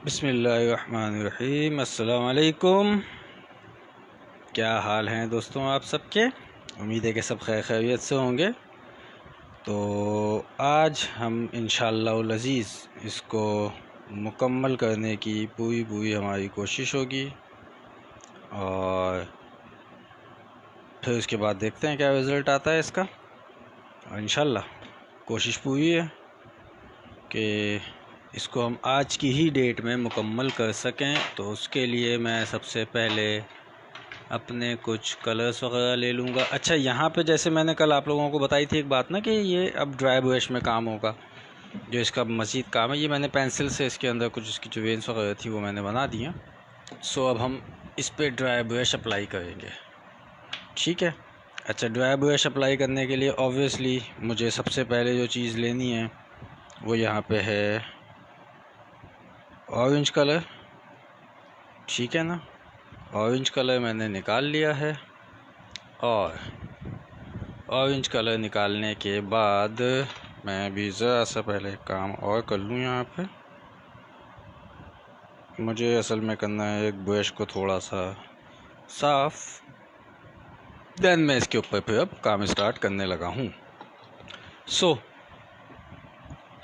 बिस्मिल्लाहिर्रहमानिर्रहीम। अस्सलाम वालेकुम। क्या हाल हैं दोस्तों आप सबके? उम्मीद है कि सब खैर खैरियत से होंगे। तो आज हम इंशाअल्लाह अज़ीज़ इसको मुकम्मल करने की पूरी हमारी कोशिश होगी और फिर उसके बाद देखते हैं क्या रिज़ल्ट आता है इसका। और इंशाअल्लाह कोशिश पूरी है कि इसको हम आज की ही डेट में मुकम्मल कर सकें। तो उसके लिए मैं सबसे पहले अपने कुछ कलर्स वगैरह ले लूँगा। अच्छा, यहाँ पे जैसे मैंने कल आप लोगों को बताई थी एक बात ना कि ये अब ड्राई ब्रश में काम होगा, जो इसका मज़ीद काम है। ये मैंने पेंसिल से इसके अंदर कुछ इसकी जो वेन्स वगैरह थी वो मैंने बना दी हैं। सो अब हम इस पर ड्राई ब्रश अप्लाई करेंगे, ठीक है। अच्छा, ड्राई ब्रश अप्लाई करने के लिए ऑब्वियसली मुझे सबसे पहले जो चीज़ लेनी है वो यहाँ पे है ऑरेंज कलर, ठीक है ना। ऑरेंज कलर मैंने निकाल लिया है और ऑरेंज कलर निकालने के बाद मैं भी ज़रा सा पहले काम और कर लूँ। यहाँ पे मुझे असल में करना है एक ब्रश को थोड़ा सा साफ़, देन मैं इसके ऊपर फिर अब काम स्टार्ट करने लगा हूँ।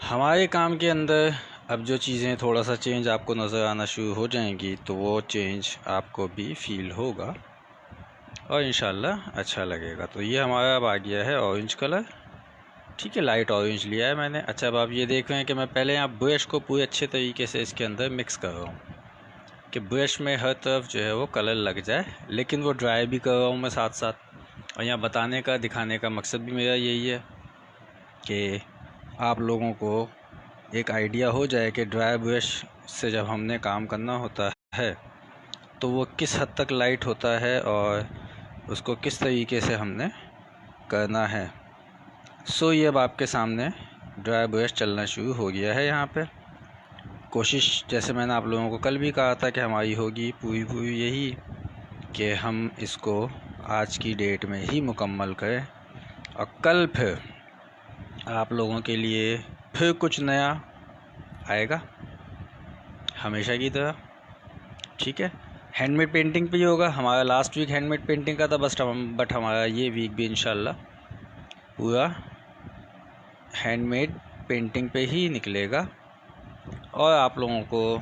हमारे काम के अंदर अब जो चीज़ें थोड़ा सा चेंज आपको नज़र आना शुरू हो जाएंगी तो वो चेंज आपको भी फील होगा और इंशाल्लाह अच्छा लगेगा। तो ये हमारा अब आ गया है ऑरेंज कलर, ठीक है। लाइट ऑरेंज लिया है मैंने। अच्छा, अब आप ये देख रहे हैं कि मैं पहले यहाँ ब्रश को पूरे अच्छे तरीके से इसके अंदर मिक्स कर रहा हूँ कि ब्रश में हर तरफ जो है वो कलर लग जाए, लेकिन वो ड्राई भी कर रहा हूँ मैं साथ साथ। और यहाँ बताने का दिखाने का मकसद भी मेरा यही है कि आप लोगों को एक आइडिया हो जाए कि ड्राई ब्रश से जब हमने काम करना होता है तो वो किस हद तक लाइट होता है और उसको किस तरीके से हमने करना है। ये अब आपके सामने ड्राई ब्रश चलना शुरू हो गया है। यहाँ पे कोशिश, जैसे मैंने आप लोगों को कल भी कहा था कि हमारी होगी पूरी यही कि हम इसको आज की डेट में ही मुकम्मल करें और कल फिर आप लोगों के लिए फिर कुछ नया आएगा हमेशा की तरह, ठीक है। हैंडमेड पेंटिंग पे ही होगा। हमारा लास्ट वीक हैंडमेड पेंटिंग का था बट हमारा ये वीक भी इंशाल्लाह पूरा हैंडमेड पेंटिंग पे ही निकलेगा और आप लोगों को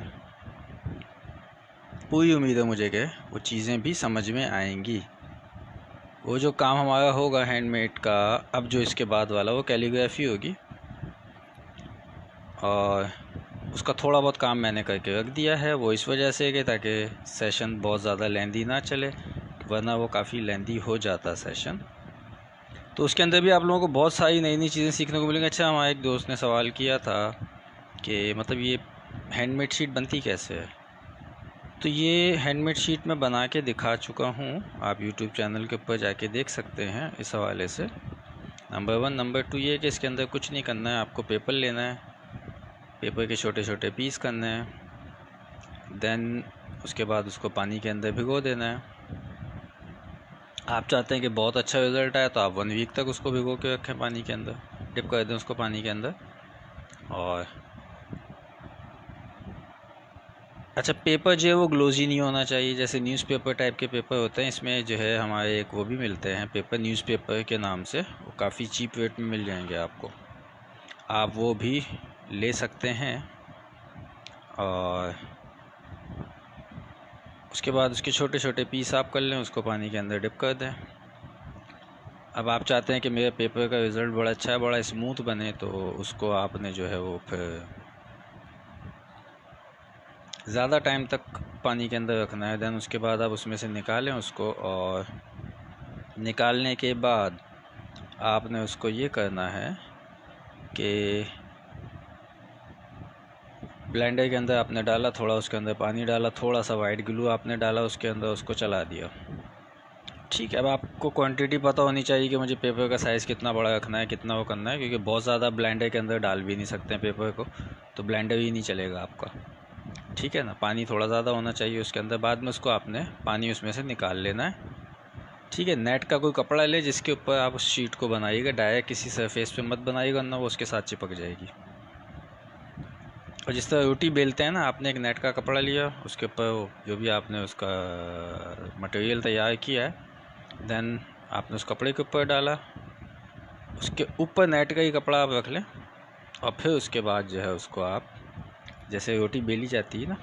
पूरी उम्मीद है मुझे कि वो चीज़ें भी समझ में आएंगी। वो जो काम हमारा होगा हैंडमेड का, अब जो इसके बाद वाला वो कैलीग्राफी होगी और उसका थोड़ा बहुत काम मैंने करके रख दिया है। वो इस वजह से कि ताकि सेशन बहुत ज़्यादा लेंदी ना चले, वरना वो काफ़ी लेंदी हो जाता सेशन। तो उसके अंदर भी आप लोगों को बहुत सारी नई चीज़ें सीखने को मिलेंगी। अच्छा, हमारे एक दोस्त ने सवाल किया था कि मतलब ये हैंडमेड शीट बनती कैसे है। तो ये हैंडमेड शीट मैं बना के दिखा चुका हूँ, आप यूट्यूब चैनल के ऊपर जाके देख सकते हैं इस हवाले से। नंबर 1। नंबर 2 ये कि इसके अंदर कुछ नहीं करना है, आपको पेपर लेना है, पेपर के छोटे छोटे पीस करने हैं, देन उसके बाद उसको पानी के अंदर भिगो देना है। आप चाहते हैं कि बहुत अच्छा रिज़ल्ट आए तो आप 1 वीक तक उसको भिगो के रखें पानी के अंदर, डिप कर दें उसको पानी के अंदर। और अच्छा, पेपर जो है वो ग्लोजी नहीं होना चाहिए, जैसे न्यूज़पेपर टाइप के पेपर होते हैं। इसमें जो है हमारे एक वो भी मिलते हैं पेपर, न्यूज़पेपर के नाम से, वो काफ़ी चीप रेट में मिल जाएंगे आपको, आप वो भी ले सकते हैं। और उसके बाद उसके छोटे छोटे पीस आप कर लें, उसको पानी के अंदर डिप कर दें। अब आप चाहते हैं कि मेरे पेपर का रिज़ल्ट बड़ा अच्छा है, बड़ा स्मूथ बने, तो उसको आपने जो है वो फिर ज़्यादा टाइम तक पानी के अंदर रखना है। देन उसके बाद आप उसमें से निकालें उसको, और निकालने के बाद आपने उसको ये करना है कि ब्लेंडर के अंदर आपने डाला, थोड़ा उसके अंदर पानी डाला, थोड़ा सा वाइट ग्लू आपने डाला उसके अंदर, उसको चला दिया, ठीक है। अब आपको क्वांटिटी पता होनी चाहिए कि मुझे पेपर का साइज़ कितना बड़ा रखना है, कितना वो करना है, क्योंकि बहुत ज़्यादा ब्लेंडर के अंदर डाल भी नहीं सकते हैं पेपर को, तो ब्लेंडर ही नहीं चलेगा आपका, ठीक है ना। पानी थोड़ा ज़्यादा होना चाहिए उसके अंदर। बाद में उसको आपने पानी उसमें से निकाल लेना है, ठीक है। नेट का कोई कपड़ा ले जिसके ऊपर आप उस शीट को बनाइएगा, डायरेक्ट किसी सरफेस पे मत बनाइएगा, वरना वो उसके साथ चिपक जाएगी। और जिस तरह रोटी बेलते हैं ना, आपने एक नेट का कपड़ा लिया, उसके ऊपर जो भी आपने उसका मटेरियल तैयार किया है, देन आपने उस कपड़े के ऊपर डाला, उसके ऊपर नेट का ही कपड़ा आप रख लें, और फिर उसके बाद जो है उसको आप, जैसे रोटी बेली जाती है ना,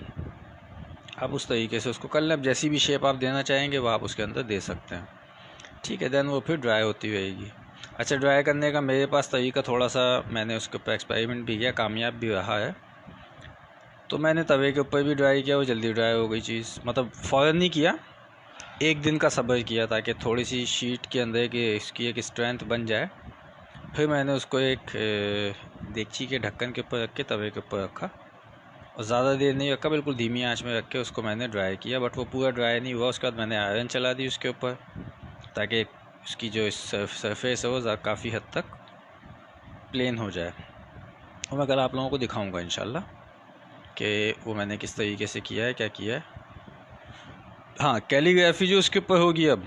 आप उस तरीके से उसको कर लें। अब जैसी भी शेप आप देना चाहेंगे वो आप उसके अंदर दे सकते हैं, ठीक है। देन वो फिर ड्राई होती रहेगी। अच्छा, ड्राई करने का मेरे पास तरीका थोड़ा सा, मैंने उसके ऊपर एक्सपेरिमेंट भी किया, कामयाब भी रहा है। तो मैंने तवे के ऊपर भी ड्राई किया, वो जल्दी ड्राई हो गई चीज़, मतलब फ़ौरन नहीं किया, एक दिन का सब्र किया ताकि थोड़ी सी शीट के अंदर की इसकी एक स्ट्रेंथ बन जाए। फिर मैंने उसको एक देगची के ढक्कन के ऊपर रख के तवे के ऊपर रखा, और ज़्यादा देर नहीं रखा, बिल्कुल धीमी आंच में रख के उसको मैंने ड्राई किया। बट वो पूरा ड्राई नहीं हुआ। उसके बाद मैंने आयरन चला दी उसके ऊपर, ताकि उसकी जो सरफेस है वो काफ़ी हद तक प्लेन हो जाए। और मैं कल आप लोगों को दिखाऊंगा इंशाल्लाह कि वो मैंने किस तरीके से किया है, क्या किया है। हाँ, कैलीग्राफी जो उसके ऊपर होगी, अब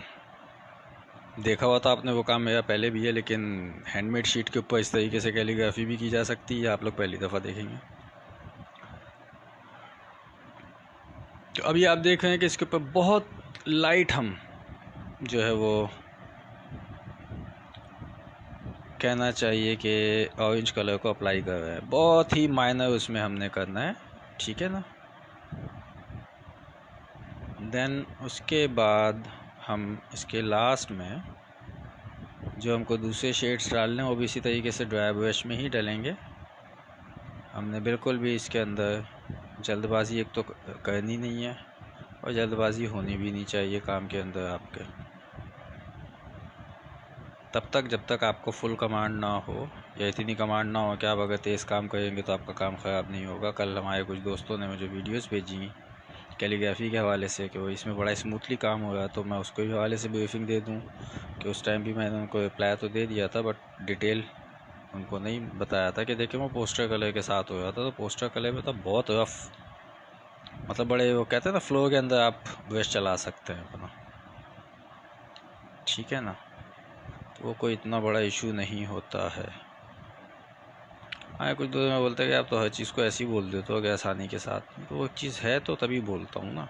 देखा हुआ था आपने, वो काम मेरा पहले भी है, लेकिन हैंडमेड शीट के ऊपर इस तरीके से कैलीग्राफी भी की जा सकती है, आप लोग पहली दफ़ा देखेंगे। तो अभी आप देख रहे हैं कि इसके ऊपर बहुत लाइट हम जो है वो कहना चाहिए कि ऑरेंज कलर को अप्लाई कर रहे हैं, बहुत ही माइनर उसमें हमने करना है, ठीक है ना। देन उसके बाद हम इसके लास्ट में जो हमको दूसरे शेड्स डालने हैं वो भी इसी तरीके से ड्राई ब्रश में ही डालेंगे। हमने बिल्कुल भी इसके अंदर जल्दबाजी एक तो करनी नहीं है, और जल्दबाजी होनी भी नहीं चाहिए काम के अंदर आपके, तब तक जब तक आपको फुल कमांड ना हो, या इतनी कमांड ना हो कि आप अगर तेज़ काम करेंगे तो आपका काम ख़राब नहीं होगा। कल हमारे कुछ दोस्तों ने मुझे वीडियोस भेजी कैलीग्राफी के हवाले से कि वो इसमें बड़ा स्मूथली काम हो रहा है, तो मैं उसको भी हवाले से ब्रीफिंग दे दूँ कि उस टाइम भी मैंने उनको रिप्लाई तो दे दिया था, बट डिटेल उनको नहीं बताया था कि देखिए वो पोस्टर कलर के साथ हो रहा था। तो पोस्टर कलर में तो बहुत रफ, मतलब बड़े वो कहते हैं ना, फ्लो के अंदर आप ब्रश चला सकते हैं अपना, ठीक है ना। तो वो कोई इतना बड़ा इशू नहीं होता है। हाँ, कुछ दोस्त में बोलते हैं कि आप तो हर चीज़ को ऐसे ही बोल देते हो कि आसानी के साथ, तो वो चीज़ है तो तभी बोलता हूँ ना।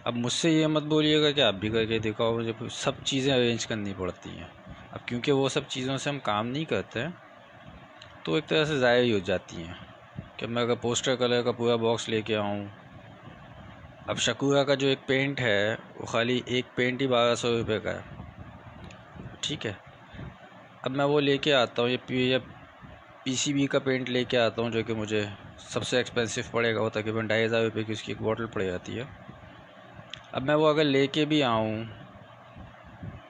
अब मुझसे ये मत बोलिएगा कि आप भी करके दिखाओ, मुझे सब चीज़ें अरेंज करनी पड़ती हैं। अब क्योंकि वो सब चीज़ों से हम काम नहीं करते हैं, तो एक तरह से ज़ाया ही हो जाती हैं। कि मैं अगर पोस्टर कलर का पूरा बॉक्स लेके आऊँ, अब शकूरा का जो एक पेंट है वो खाली एक पेंट ही 1200 रुपये का है, ठीक है। अब मैं वो लेके आता हूँ, ये पीसीबी का पेंट लेके आता हूँ, जो कि मुझे सबसे एक्सपेंसिव पड़ेगा, वो तकरीबन 2500 रुपये की उसकी एक बॉटल पड़ जाती है। अब मैं वो अगर लेके भी आऊँ,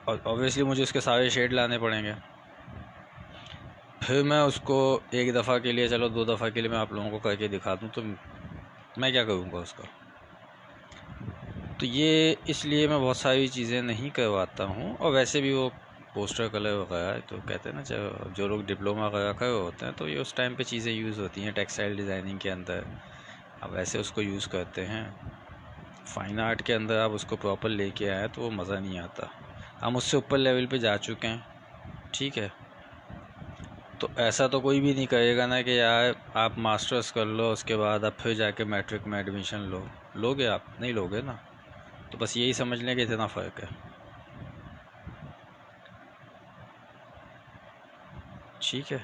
और ऑब्वियसली मुझे उसके सारे शेड लाने पड़ेंगे, फिर मैं उसको एक दफ़ा के लिए, चलो 2 दफ़ा के लिए मैं आप लोगों को करके दिखा दूँ, तो मैं क्या करूँगा उसका। तो ये इसलिए मैं बहुत सारी चीज़ें नहीं करवाता हूँ। और वैसे भी वो पोस्टर कलर वगैरह तो कहते हैं ना, जो लोग डिप्लोमा वगैरह कर होते हैं, तो ये उस टाइम पे चीज़ें यूज़ होती हैं टेक्सटाइल डिज़ाइनिंग के अंदर, अब वैसे उसको यूज़ करते हैं। फ़ाइन आर्ट के अंदर आप उसको प्रॉपर लेके आए तो वो मज़ा नहीं आता। हम उससे ऊपर लेवल पे जा चुके हैं, ठीक है। तो ऐसा तो कोई भी नहीं कहेगा ना कि यार आप मास्टर्स कर लो, उसके बाद आप फिर जाके मैट्रिक में एडमिशन लोगे, आप नहीं लोगे ना। तो बस यही समझ लें कि इतना फ़र्क है, ठीक है।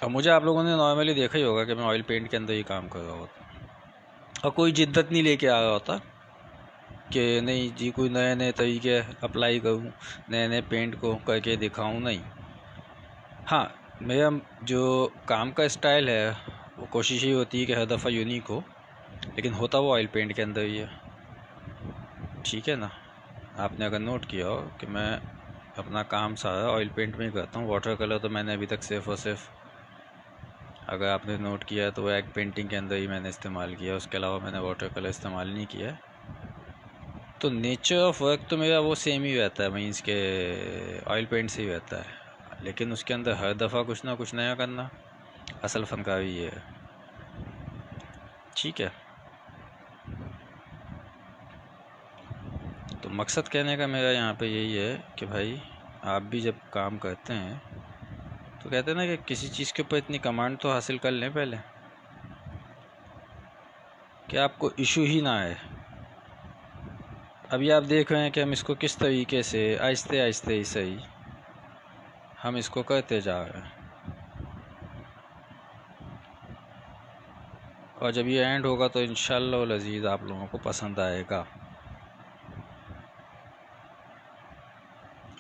अब मुझे आप लोगों ने नॉर्मली देखा ही होगा कि मैं ऑयल पेंट के अंदर ही काम कर रहा होता, और कोई जिद्दत नहीं लेके आ रहा होता कि नहीं जी कोई नए नए तरीके अप्लाई करूँ, नए नए पेंट को करके दिखाऊँ, नहीं। हाँ, मेरा जो काम का स्टाइल है वो कोशिश ही होती है कि हर दफ़ा यूनिक हो, लेकिन होता वो ऑयल पेंट के अंदर ही है, ठीक है ना। आपने अगर नोट किया हो कि मैं अपना काम सारा ऑयल पेंट में ही करता हूँ। वाटर कलर तो मैंने अभी तक सिर्फ़ और सिर्फ, अगर आपने नोट किया तो एग पेंटिंग के अंदर ही मैंने इस्तेमाल किया, उसके अलावा मैंने वाटर कलर इस्तेमाल नहीं किया। तो नेचर ऑफ वर्क तो मेरा वो सेम ही रहता है, मीन्स के ऑयल पेंट से ही रहता है, लेकिन उसके अंदर हर दफ़ा कुछ ना कुछ नया करना, असल फनकारी ये है, ठीक है। तो मकसद कहने का मेरा यहाँ पे यही है कि भाई आप भी जब काम करते हैं तो कहते हैं ना कि किसी चीज़ के ऊपर इतनी कमांड तो हासिल कर लें पहले कि आपको इशू ही ना आए। अभी आप देख रहे हैं कि हम इसको किस तरीके से आहिस्ते आहिस्ते ही सही हम इसको करते जा रहे हैं, और जब ये एंड होगा तो इंशाअल्लाह अज़ीज़ आप लोगों को पसंद आएगा।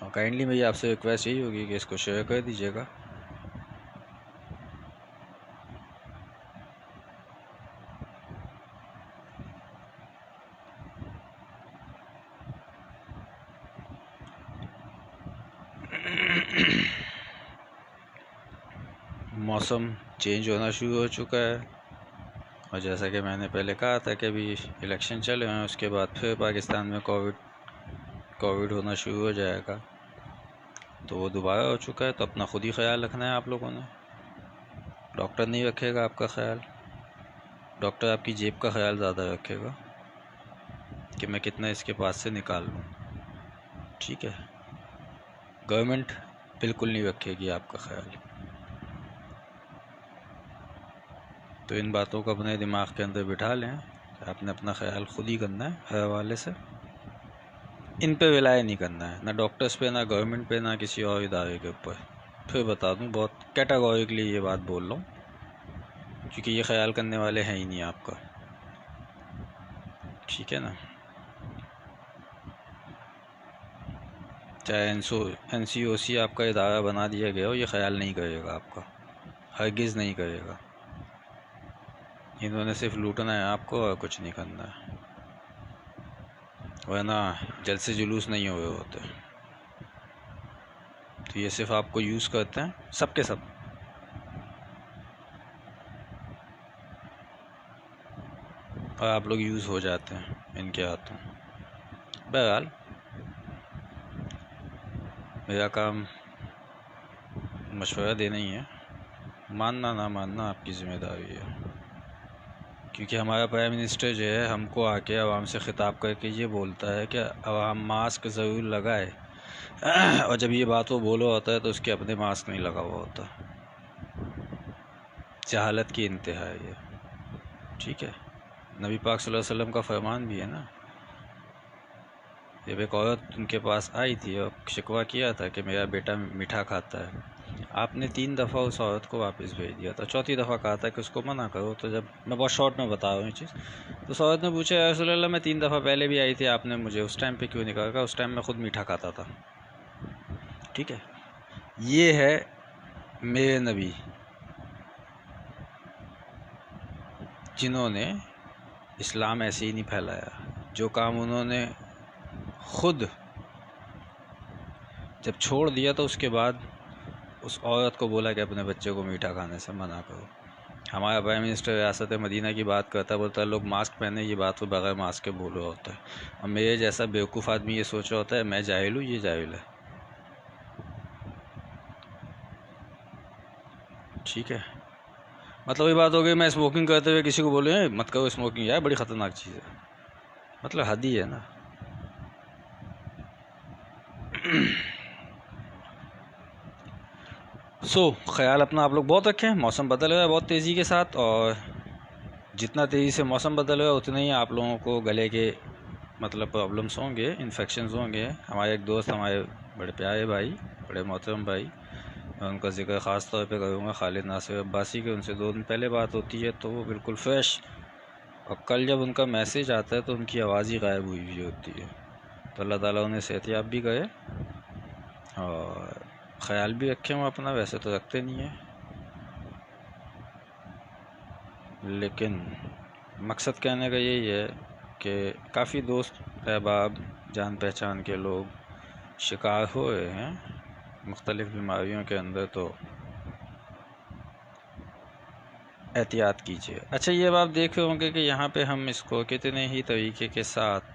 और काइंडली मेरी आपसे रिक्वेस्ट यही होगी कि इसको शेयर कर दीजिएगा। मौसम चेंज होना शुरू हो चुका है, और जैसा कि मैंने पहले कहा था कि अभी इलेक्शन चल रहे हैं, उसके बाद फिर पाकिस्तान में कोविड होना शुरू हो जाएगा। तो वो दोबारा हो चुका है, तो अपना ख़ुद ही ख्याल रखना है आप लोगों ने। डॉक्टर नहीं रखेगा आपका ख्याल, डॉक्टर आपकी जेब का ख्याल ज़्यादा रखेगा कि मैं कितना इसके पास से निकाल लूँ। ठीक है, गवर्नमेंट बिल्कुल नहीं रखेगी आपका ख्याल। तो इन बातों को अपने दिमाग के अंदर बिठा लें, आपने अपना ख्याल खुद ही करना है हर हवाले से। इन पे रिलाय नहीं करना है, ना डॉक्टर्स पे, ना गवर्नमेंट पे, ना किसी और इदारे के ऊपर। फिर बता दूं, बहुत कैटेगोरिकली ये बात बोल रहा हूँ, क्योंकि ये ख्याल करने वाले हैं ही नहीं आपका। ठीक है ना, चाहे NCOC आपका इदारा बना दिया गया हो, ये ख्याल नहीं करेगा आपका, हरगिज़ नहीं करेगा। इन्होंने सिर्फ लूटना है आपको और कुछ नहीं करना है, वरना जलसे जुलूस नहीं हुए होते। तो ये सिर्फ आपको यूज़ करते हैं, सब के सब। और आप लोग यूज़ हो जाते हैं इनके हाथों। बहरहाल मेरा काम मशवरा देना ही है, मानना ना मानना आपकी ज़िम्मेदारी है। क्योंकि हमारा प्राइम मिनिस्टर जो है हमको आके आवाम से ख़िताब करके ये बोलता है कि आवाम मास्क ज़रूर लगाए, और जब ये बात वो बोलो होता है तो उसके अपने मास्क नहीं लगा हुआ होता। जहालत की इंतहा है ये। ठीक है, नबी पाक सल्लल्लाहु अलैहि वसल्लम का फरमान भी है ना। जब एक औरत उनके पास आई थी और शिकवा किया था कि मेरा बेटा मीठा खाता है, आपने 3 दफ़ा उस औरत को वापस भेज दिया था। चौथी दफ़ा कहा था कि उसको मना करो। तो जब मैं बहुत शॉर्ट में बता रहा हूँ ये चीज़, तो उस औरत ने पूछा, या रसूल अल्लाह, मैं 3 दफ़ा पहले भी आई थी, आपने मुझे उस टाइम पे क्यों नहीं कहा? उस टाइम मैं खुद मीठा खाता था। ठीक है, ये है मेरे नबी, जिन्होंने इस्लाम ऐसे ही नहीं फैलाया। जो काम उन्होंने खुद जब छोड़ दिया तो उसके बाद उस औरत को बोला कि अपने बच्चे को मीठा खाने से मना करो। हमारा प्राइम मिनिस्टर रियासत मदीना की बात करता, बोलता है लोग मास्क पहने, ये बात तो बगैर मास्क के बोल रहा होता है। और मेरे जैसा बेवकूफ़ आदमी ये सोच रहा होता है मैं जाहिल हूँ, ये जाहिल है। ठीक है, मतलब ये बात हो गई, मैं स्मोकिंग करते हुए किसी को बोले मत करो स्मोकिंग, यार बड़ी ख़तरनाक चीज़ है, मतलब हद ही है ना। ख्याल अपना आप लोग बहुत रखें। मौसम बदल रहा है बहुत तेज़ी के साथ, और जितना तेज़ी से मौसम बदल रहा है उतना ही आप लोगों को गले के मतलब प्रॉब्लम्स होंगे, इन्फेक्शंस होंगे। हमारे एक दोस्त, हमारे बड़े प्यारे भाई, बड़े मोहतरम भाई, मैं उनका जिक्र ख़ास तौर पे करूँगा, खालिद नासिर अब्बासी के। उनसे 2 दिन पहले बात होती है तो वो बिल्कुल फ्रेश, और कल जब उनका मैसेज आता है तो उनकी आवाज़ ही गायब हुई हुई होती है। तो अल्लाह ताला उन्हें सेहतियाब भी करे और ख़याल भी रखें वो अपना। वैसे तो रखते नहीं हैं, लेकिन मकसद कहने का यही है कि काफ़ी दोस्त अहबाब, जान पहचान के लोग शिकार हो रहे हैं मुख्तलिफ़ बीमारियों के अंदर, तो एहतियात कीजिए। अच्छा, ये अब आप देख रहे होंगे कि यहाँ पे हम इसको कितने ही तरीके के साथ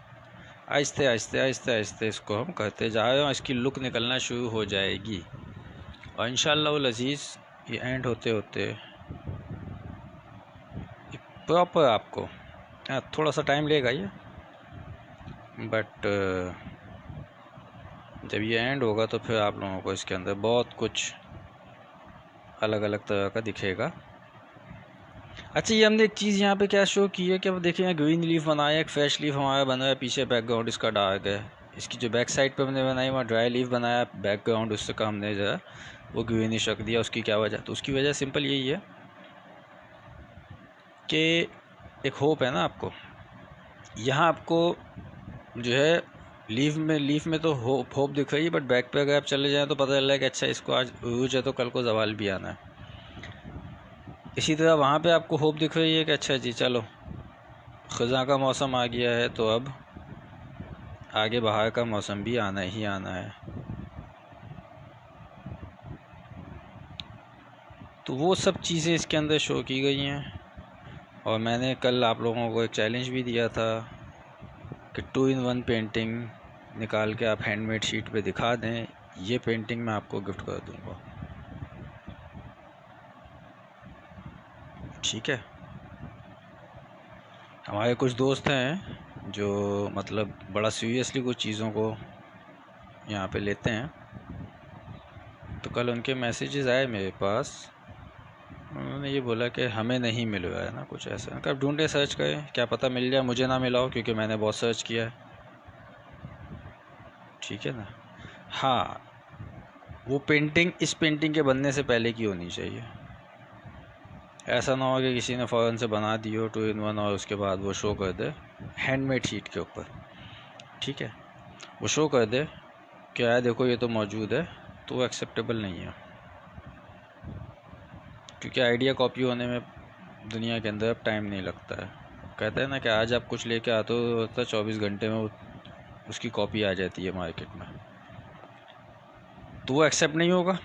आहिस्ते आहिस्ते आहिस्ते आहिस्ते इसको हम करते जा रहे हैं, इसकी लुक निकलना शुरू हो जाएगी, और इंशाअल्लाह वल अज़ीज़ ये एंड होते होते प्रॉपर आपको थोड़ा सा टाइम लेगा ये, बट जब ये एंड होगा तो फिर आप लोगों को इसके अंदर बहुत कुछ अलग अलग तरह का दिखेगा। अच्छा, ये हमने एक चीज़ यहाँ पे क्या शो की है कि अब देखिए यहाँ ग्रीन लीफ बनाया, एक फ्रेश लीफ हमारा बना है, पीछे बैकग्राउंड इसका डार्क है। इसकी जो बैक साइड पे हमने बनाई वहाँ ड्राई लीफ बनाया, बैकग्राउंड उससे का हमने जो है वो ग्रीनिश रख दिया। उसकी क्या वजह? तो उसकी वजह सिंपल यही है कि एक होप है ना आपको, यहाँ आपको जो है लीफ में तो होप दिख रही है, बट बैक पे अगर आप चले जाएँ तो पता चल रहा है कि अच्छा इसको आज उरूज है तो कल को जवाल भी आना है। इसी तरह वहाँ पे आपको होप दिख रही है कि अच्छा जी चलो ख़ज़ां का मौसम आ गया है, तो अब आगे बहार का मौसम भी आना ही आना है। तो वो सब चीज़ें इसके अंदर शो की गई हैं। और मैंने कल आप लोगों को एक चैलेंज भी दिया था कि 2-in-1 पेंटिंग निकाल के आप हैंडमेड शीट पे दिखा दें, ये पेंटिंग मैं आपको गिफ्ट कर दूंगा। ठीक है। हमारे कुछ दोस्त हैं जो मतलब बड़ा सीरियसली कुछ चीज़ों को यहाँ पे लेते हैं। तो कल उनके मैसेजेस आए मेरे पास, उन्होंने ये बोला कि हमें नहीं मिल रहा है ना कुछ ऐसा। कब ढूंढे, सर्च करें, क्या पता मिल जाए, मुझे ना मिला हो क्योंकि मैंने बहुत सर्च किया है। ठीक है ना। हाँ, वो पेंटिंग इस पेंटिंग के बनने से पहले की होनी चाहिए। ऐसा ना हो कि किसी ने फ़ौरन से बना दी हो 2-in-1 और उसके बाद वो शो कर दे हैंडमेड शीट के ऊपर। ठीक है, वो शो कर दे कि यार देखो ये तो मौजूद है, तो वो एक्सेप्टेबल नहीं है। क्योंकि आइडिया कॉपी होने में दुनिया के अंदर अब टाइम नहीं लगता है। कहते हैं ना कि आज आप कुछ लेके आते हो तो 24 घंटे में उसकी कॉपी आ जाती है मार्केट में। तो वो एक्सेप्ट नहीं होगा।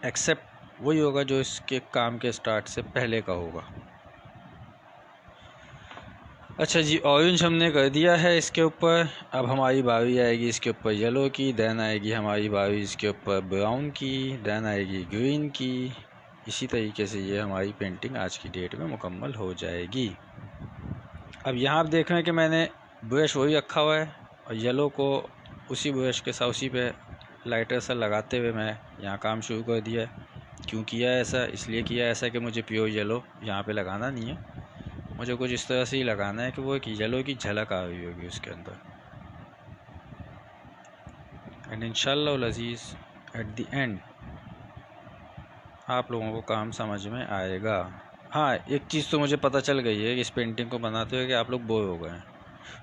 एक्सेप्ट वही होगा जो इसके काम के स्टार्ट से पहले का होगा। अच्छा जी, ऑरेंज हमने कर दिया है इसके ऊपर। अब हमारी बारी आएगी इसके ऊपर येलो की, देन आएगी हमारी बारी इसके ऊपर ब्राउन की, देन आएगी ग्रीन की। इसी तरीके से ये हमारी पेंटिंग आज की डेट में मुकम्मल हो जाएगी। अब यहाँ आप देख रहे हैं कि मैंने ब्रश वही रखा हुआ है और येलो को उसी ब्रश के साथ उसी पे लाइटर सा लगाते हुए मैं यहाँ काम शुरू कर दिया है। क्यों किया ऐसा? इसलिए किया ऐसा कि मुझे प्योर येलो यहाँ पे लगाना नहीं है, मुझे कुछ इस तरह से ही लगाना है कि वो एक येलो की झलक आ रही होगी उसके अंदर। एंड इंशाल्लाह अज़ीज़ एट द एंड आप लोगों को काम समझ में आएगा। हाँ, एक चीज़ तो मुझे पता चल गई है इस पेंटिंग को बनाते हुए कि आप लोग बोर हो गए हैं।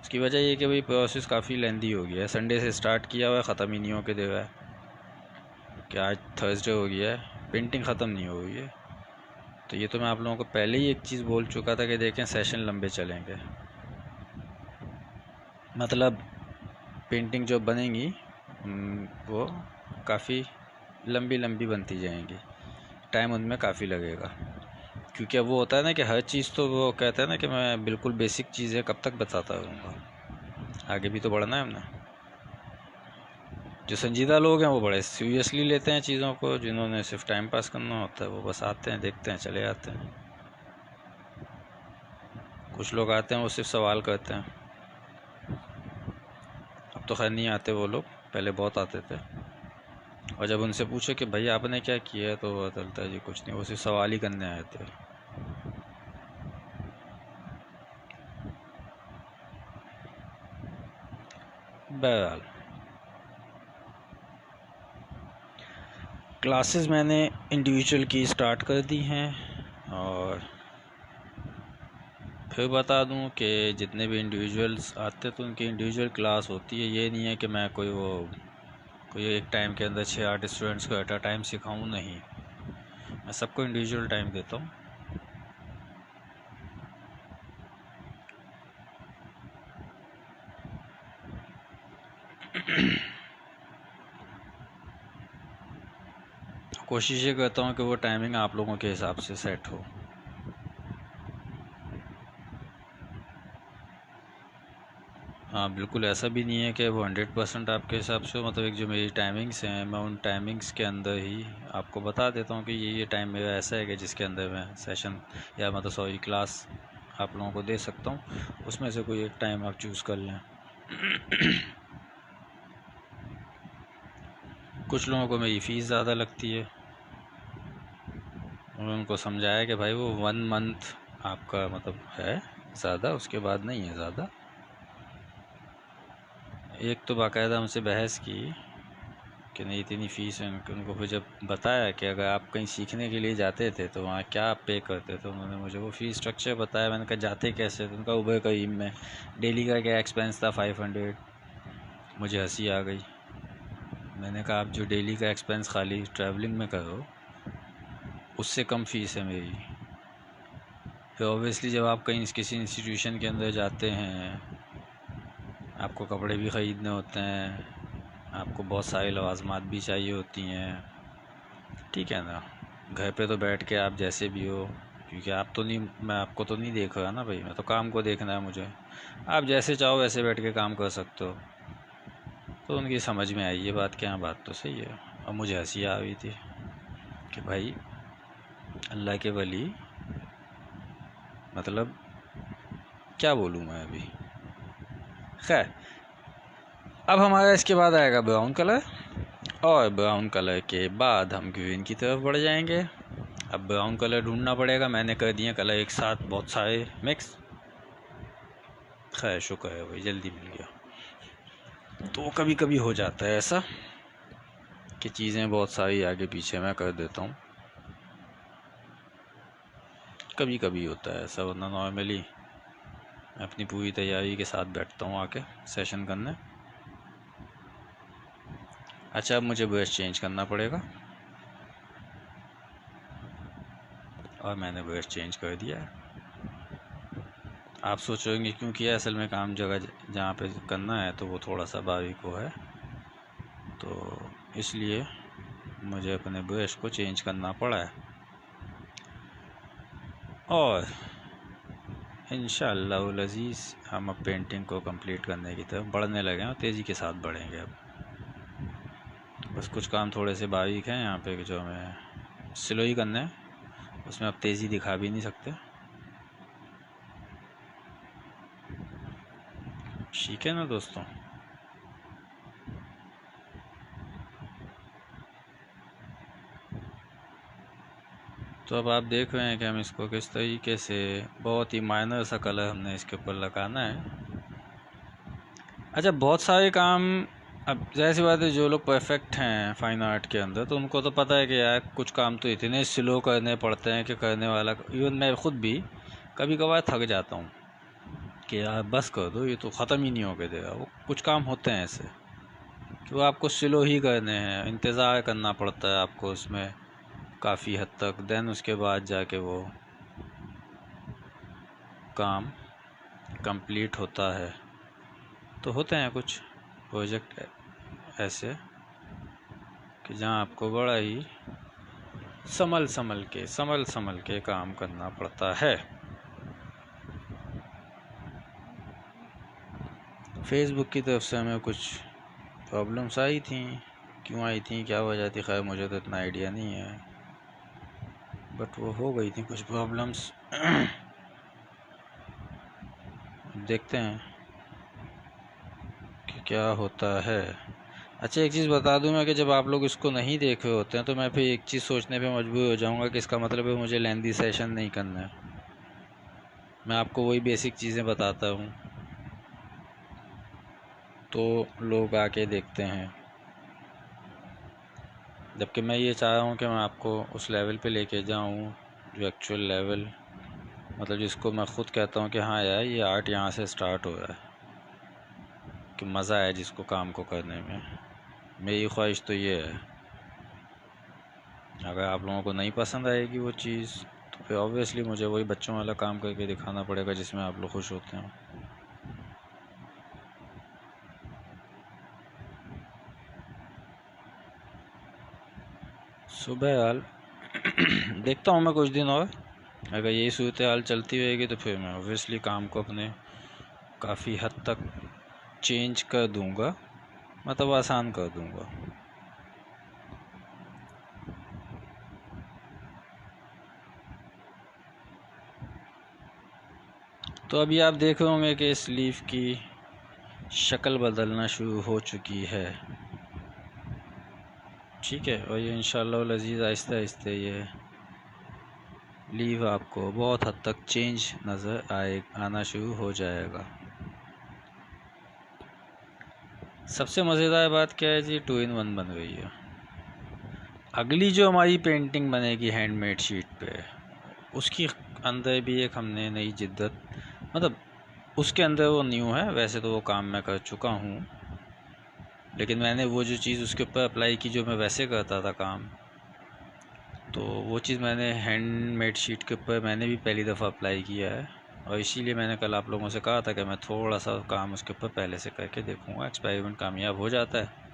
उसकी वजह ये कि भाई प्रोसेस काफ़ी लेंदी हो गया है। संडे से स्टार्ट किया हुआ है, ख़त्म ही नहीं हो के दे रहा है कि आज थर्सडे हो गया है, पेंटिंग ख़त्म नहीं हो रही है। तो ये तो मैं आप लोगों को पहले ही एक चीज़ बोल चुका था कि देखें सेशन लंबे चलेंगे, मतलब पेंटिंग जो बनेंगी वो काफ़ी लंबी लंबी बनती जाएंगी, टाइम उनमें काफ़ी लगेगा। क्योंकि अब वो होता है ना कि हर चीज़ तो वो कहता है ना कि मैं बिल्कुल बेसिक चीज़ें कब तक बताता रहूँगा, आगे भी तो बढ़ना है हमने। जो संजीदा लोग हैं वो बड़े सीरियसली लेते हैं चीज़ों को, जिन्होंने सिर्फ टाइम पास करना होता है वो बस आते हैं, देखते हैं, चले जाते हैं। कुछ लोग आते हैं वो सिर्फ सवाल करते हैं। अब तो खैर नहीं आते वो लोग, पहले बहुत आते थे। और जब उनसे पूछे कि भाई आपने क्या किया है तो वो चलता है जी कुछ नहीं, वो सिर्फ सवाल ही करने आए थे। बहरहाल क्लासेस मैंने इंडिविजुअल की स्टार्ट कर दी हैं। और फिर बता दूं कि जितने भी इंडिविजुअल्स आते तो उनकी इंडिविजुअल क्लास होती है। ये नहीं है कि मैं कोई एक टाइम के अंदर 6-8 स्टूडेंट्स को एट अ टाइम सिखाऊं, नहीं, मैं सबको इंडिविजुअल टाइम देता हूं। कोशिश ये करता हूँ कि वो टाइमिंग आप लोगों के हिसाब से सेट हो। हाँ, बिल्कुल ऐसा भी नहीं है कि वो 100% आपके हिसाब से हो। मतलब एक जो मेरी टाइमिंग्स हैं मैं उन टाइमिंग्स के अंदर ही आपको बता देता हूँ कि ये टाइम मेरा ऐसा है कि जिसके अंदर मैं सेशन या मतलब सॉरी क्लास आप लोगों को दे सकता हूँ। उसमें से कोई एक टाइम आप चूज़ कर लें। कुछ लोगों को मेरी फ़ीस ज़्यादा लगती है, और उनको समझाया कि भाई वो 1 मंथ आपका मतलब है ज़्यादा, उसके बाद नहीं है ज़्यादा। एक तो बाकायदा हमसे बहस की कि नहीं इतनी फ़ीस है। उनको फिर जब बताया कि अगर आप कहीं सीखने के लिए जाते थे तो वहाँ क्या आप पे करते, तो उन्होंने मुझे वो फ़ीस स्ट्रक्चर बताया। मैंने कहा जाते कैसे, तो उनका उबर करीम में डेली का क्या एक्सपेंस था 500। मुझे हंसी आ गई। मैंने कहा आप जो डेली का एक्सपेंस खाली ट्रैवलिंग में करो उससे कम फ़ीस है मेरी। फिर ऑब्वियसली जब आप कहीं किसी इंस्टीट्यूशन के अंदर जाते हैं, आपको कपड़े भी ख़रीदने होते हैं, आपको बहुत सारी लवाजमात भी चाहिए होती हैं, ठीक है ना। घर पे तो बैठ के आप जैसे भी हो, क्योंकि आप तो नहीं, मैं आपको तो नहीं देख रहा ना भाई, मैं तो काम को देखना है मुझे। आप जैसे चाहो वैसे बैठ के काम कर सकते हो। तो उनकी समझ में आई ये बात कि हाँ बात तो सही है। और मुझे हंसी आ रही थी कि भाई अल्लाह के वली, मतलब क्या बोलूँ मैं अभी। खैर, अब हमारा इसके बाद आएगा ब्राउन कलर, और ब्राउन कलर के बाद हम ग्रीन की तरफ बढ़ जाएंगे। अब ब्राउन कलर ढूंढना पड़ेगा। मैंने कर दिए कलर एक साथ बहुत सारे मिक्स। खैर शुक्र है भाई जल्दी मिल गया। तो कभी कभी हो जाता है ऐसा कि चीज़ें बहुत सारी आगे पीछे मैं कर देता हूँ, कभी कभी होता है ऐसा, वरना नॉर्मली मैं अपनी पूरी तैयारी के साथ बैठता हूँ आके सेशन करने। अच्छा, अब मुझे ब्रश चेंज करना पड़ेगा, और मैंने ब्रश चेंज कर दिया है। आप सोचोगे क्यों किया, असल में काम जगह जहाँ पे करना है तो वो थोड़ा सा बारीक हो है, तो इसलिए मुझे अपने ब्रश को चेंज करना पड़ा है। और इंशाअल्लाह अज़ीज़ हम अब पेंटिंग को कंप्लीट करने की तरफ बढ़ने लगे हैं, और तेज़ी के साथ बढ़ेंगे। अब बस कुछ काम थोड़े से बारीक हैं यहाँ पे जो हमें स्लोई करना है, उसमें अब तेज़ी दिखा भी नहीं सकते। ठीक है ना दोस्तों। तो अब आप देख रहे हैं कि हम इसको किस तरीके से, बहुत ही माइनर सा कलर हमने इसके ऊपर लगाना है। अच्छा, बहुत सारे काम, अब जाहिर सी बात है जो लोग परफेक्ट हैं फाइन आर्ट के अंदर तो उनको तो पता है कि यार कुछ काम तो इतने स्लो करने पड़ते हैं कि करने वाला, इवन मैं खुद भी कभी कभार थक जाता हूँ कि यार बस कर दो, ये तो ख़त्म ही नहीं होके देगा। वो कुछ काम होते हैं ऐसे कि वो आपको स्लो ही करने हैं, इंतज़ार करना पड़ता है आपको उसमें काफ़ी हद तक, देन उसके बाद जाके वो काम कंप्लीट होता है। तो होते हैं कुछ प्रोजेक्ट ऐसे कि जहाँ आपको बड़ा ही संभल के काम करना पड़ता है। फेसबुक की तरफ से हमें कुछ प्रॉब्लम्स आई थी, क्यों आई थी, क्या वजह थी, खैर मुझे तो इतना आइडिया नहीं है, बट वो हो गई थी कुछ प्रॉब्लम्स। देखते हैं कि क्या होता है। अच्छा, एक चीज़ बता दूं मैं कि जब आप लोग इसको नहीं देख रहे होते हैं तो मैं फिर एक चीज़ सोचने पे मजबूर हो जाऊंगा कि इसका मतलब है मुझे लेंथी सेशन नहीं करना है। मैं आपको वही बेसिक चीज़ें बताता हूँ तो लोग आके देखते हैं, जबकि मैं ये चाह रहा हूँ कि मैं आपको उस लेवल पे लेके जाऊँ जो एक्चुअल लेवल, मतलब जिसको मैं ख़ुद कहता हूँ कि हाँ यार ये आर्ट यहाँ से स्टार्ट हो रहा है, कि मज़ा आए जिसको काम को करने में। मेरी ख्वाहिश तो ये है। अगर आप लोगों को नहीं पसंद आएगी वो चीज़ तो फिर ऑब्वियसली मुझे वही बच्चों वाला काम करके दिखाना पड़ेगा जिसमें आप लोग खुश होते हैं। सुबह हाल देखता हूँ मैं कुछ दिन और, अगर यही सूरत हाल चलती रहेगी तो फिर मैं ऑब्वियसली काम को अपने काफ़ी हद तक चेंज कर दूँगा, मतलब आसान कर दूँगा। तो अभी आप देख रहे होंगे कि इस लीफ की शक्ल बदलना शुरू हो चुकी है। ठीक है। और ये इंशाल्लाह लजीज़ आहिस्ते आहिस्ते ये लीव आपको बहुत हद तक चेंज नज़र आना शुरू हो जाएगा। सबसे मज़ेदार बात क्या है जी, 2 in 1 बन गई है। अगली जो हमारी पेंटिंग बनेगी हैंडमेड शीट पे, उसकी अंदर भी एक हमने नई जिद्दत, मतलब उसके अंदर वो न्यू है। वैसे तो वो काम मैं कर चुका हूँ, लेकिन मैंने वो जो चीज़ उसके ऊपर अप्लाई की जो मैं वैसे करता था काम, तो वो चीज़ मैंने हैंडमेड शीट के ऊपर मैंने भी पहली दफ़ा अप्लाई किया है। और इसीलिए मैंने कल आप लोगों से कहा था कि मैं थोड़ा सा काम उसके ऊपर पहले से करके देखूँगा। एक्सपेरिमेंट कामयाब हो जाता है